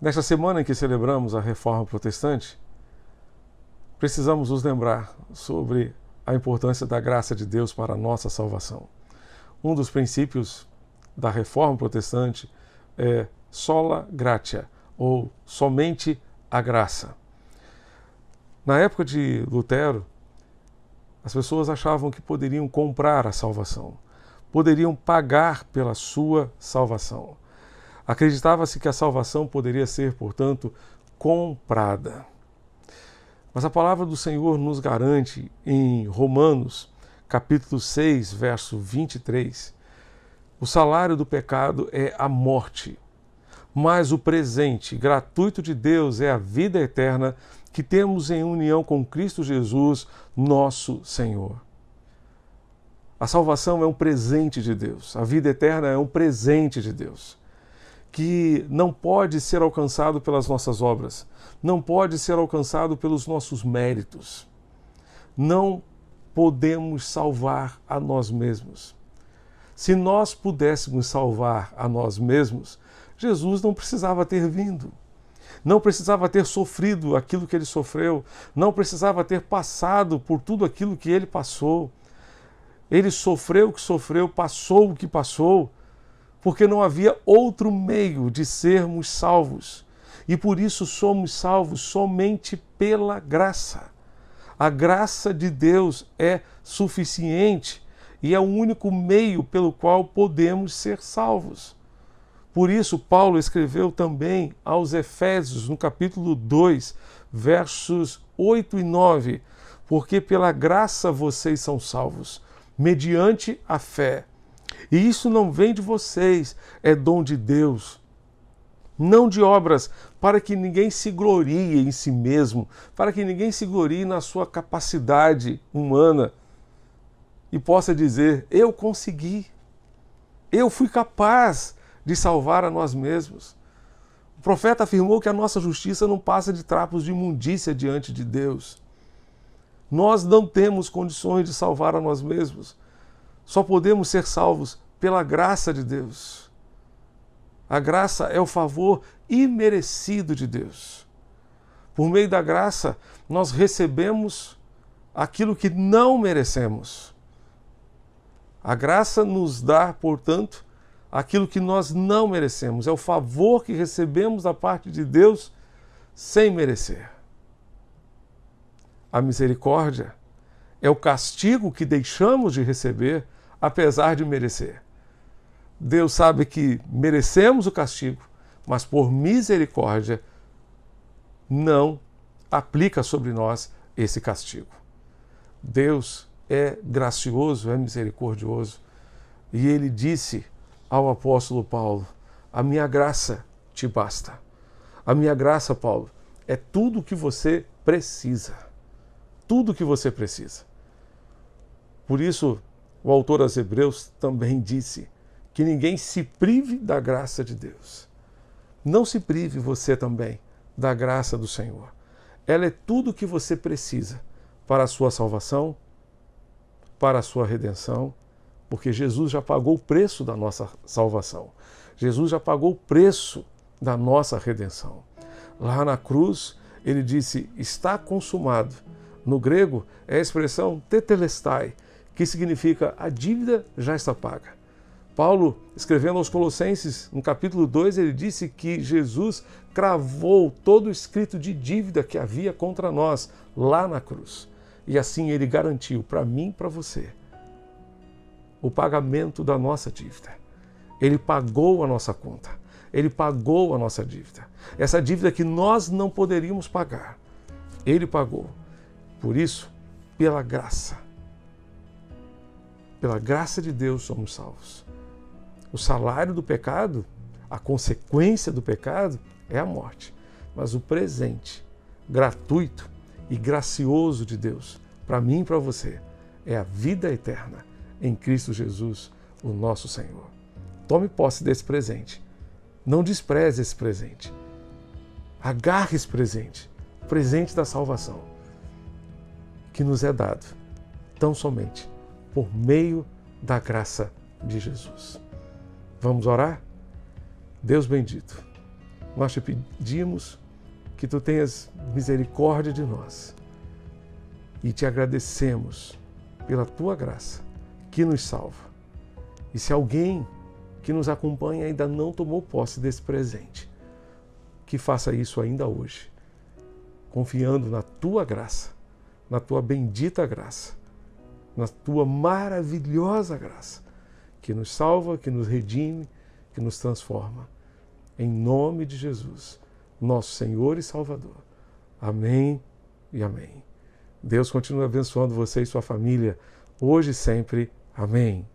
Nesta semana em que celebramos a Reforma Protestante, precisamos nos lembrar sobre a importância da graça de Deus para a nossa salvação. Um dos princípios da Reforma Protestante é sola gratia, ou somente a graça. Na época de Lutero, as pessoas achavam que poderiam comprar a salvação, poderiam pagar pela sua salvação. Acreditava-se que a salvação poderia ser, portanto, comprada. Mas a palavra do Senhor nos garante em Romanos, capítulo 6, verso 23, o salário do pecado é a morte, mas o presente gratuito de Deus é a vida eterna que temos em união com Cristo Jesus, nosso Senhor. A salvação é um presente de Deus, a vida eterna é um presente de Deus, que não pode ser alcançado pelas nossas obras, não pode ser alcançado pelos nossos méritos. Não podemos salvar a nós mesmos. Se nós pudéssemos salvar a nós mesmos, Jesus não precisava ter vindo, não precisava ter sofrido aquilo que ele sofreu, não precisava ter passado por tudo aquilo que ele passou. Ele sofreu o que sofreu, passou o que passou, porque não havia outro meio de sermos salvos. E por isso somos salvos somente pela graça. A graça de Deus é suficiente e é o único meio pelo qual podemos ser salvos. Por isso, Paulo escreveu também aos Efésios, no capítulo 2, versos 8 e 9, porque pela graça vocês são salvos, mediante a fé. E isso não vem de vocês, é dom de Deus. Não de obras, para que ninguém se glorie em si mesmo, para que ninguém se glorie na sua capacidade humana e possa dizer, eu consegui, eu fui capaz de salvar a nós mesmos. O profeta afirmou que a nossa justiça não passa de trapos de imundícia diante de Deus. Nós não temos condições de salvar a nós mesmos. Só podemos ser salvos pela graça de Deus. A graça é o favor imerecido de Deus. Por meio da graça, nós recebemos aquilo que não merecemos. A graça nos dá, portanto, aquilo que nós não merecemos. É o favor que recebemos da parte de Deus sem merecer. A misericórdia é o castigo que deixamos de receber, apesar de merecer. Deus sabe que merecemos o castigo, mas por misericórdia não aplica sobre nós esse castigo. Deus é gracioso, é misericordioso. E ele disse ao apóstolo Paulo, a minha graça te basta. A minha graça, Paulo, é tudo o que você precisa. Tudo o que você precisa. Por isso, o autor aos Hebreus também disse que ninguém se prive da graça de Deus. Não se prive você também da graça do Senhor. Ela é tudo o que você precisa para a sua salvação, para a sua redenção, porque Jesus já pagou o preço da nossa salvação. Jesus já pagou o preço da nossa redenção. Lá na cruz, ele disse, está consumado. No grego, é a expressão tetelestai, que significa a dívida já está paga. Paulo, escrevendo aos Colossenses, no capítulo 2, ele disse que Jesus cravou todo o escrito de dívida que havia contra nós lá na cruz. E assim ele garantiu para mim e para você o pagamento da nossa dívida. Ele pagou a nossa conta. Ele pagou a nossa dívida. Essa dívida que nós não poderíamos pagar. Ele pagou. Por isso, pela graça de Deus somos salvos. O salário do pecado, a consequência do pecado é a morte. Mas o presente, gratuito e gracioso de Deus, para mim e para você, é a vida eterna em Cristo Jesus, o nosso Senhor. Tome posse desse presente. Não despreze esse presente. Agarre esse presente, o presente da salvação, que nos é dado tão somente por meio da graça de Jesus. Vamos orar? Deus bendito, nós te pedimos que tu tenhas misericórdia de nós e te agradecemos pela tua graça que nos salva. E se alguém que nos acompanha ainda não tomou posse desse presente, que faça isso ainda hoje, confiando na tua graça, na tua bendita graça, na tua maravilhosa graça, que nos salva, que nos redime, que nos transforma. Em nome de Jesus, nosso Senhor e Salvador. Amém e amém. Deus continue abençoando você e sua família, hoje e sempre. Amém.